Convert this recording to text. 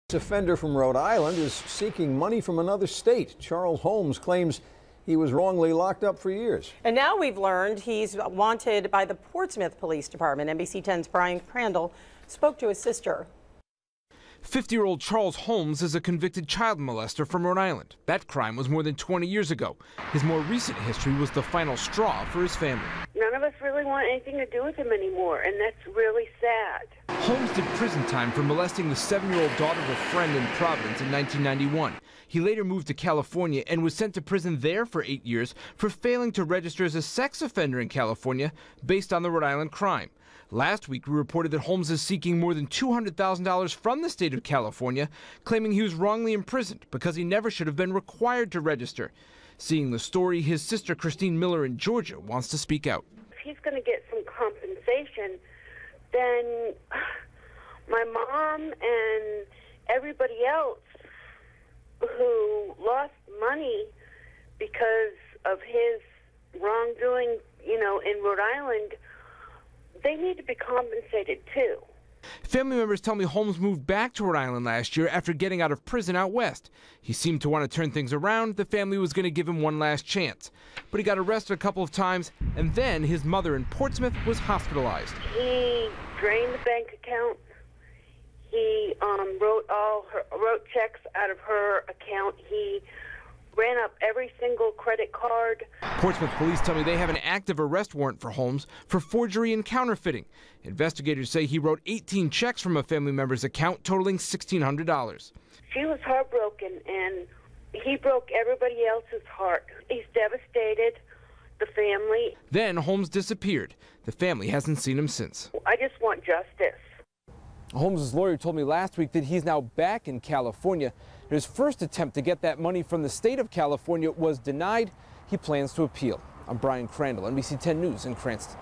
This offender from Rhode Island is seeking money from another state. Charles Holmes claims he was wrongly locked up for years. And now we've learned he's wanted by the Portsmouth Police Department. NBC 10's Brian Crandall spoke to his sister. 50-year-old Charles Holmes is a convicted child molester from Rhode Island. That crime was more than 20 years ago. His more recent history was the final straw for his family. None of us really want anything to do with him anymore, and that's really sad. Holmes did prison time for molesting the 7-year-old daughter of a friend in Providence in 1991. He later moved to California and was sent to prison there for 8 years for failing to register as a sex offender in California based on the Rhode Island crime. Last week, we reported that Holmes is seeking more than $200,000 from the state of California, claiming he was wrongly imprisoned because he never should have been required to register. Seeing the story, his sister Christine Miller in Georgia wants to speak out. If he's going to get some compensation, then my mom and everybody else who lost money because of his wrongdoing, in Rhode Island, they need to be compensated too. Family members tell me Holmes moved back to Rhode Island last year after getting out of prison out west. He seemed to want to turn things around. The family was going to give him one last chance. But he got arrested a couple of times, and then his mother in Portsmouth was hospitalized. He drained the bank account. He wrote checks out of her account. He ran up every single credit card. Portsmouth police tell me they have an active arrest warrant for Holmes for forgery and counterfeiting. Investigators say he wrote 18 checks from a family member's account totaling $1,600. She was heartbroken, and he broke everybody else's heart. He's devastated, the family. Then Holmes disappeared. The family hasn't seen him since. I just want justice. Holmes' lawyer told me last week that he's now back in California. His first attempt to get that money from the state of California was denied. He plans to appeal. I'm Brian Crandall, NBC 10 News in Cranston.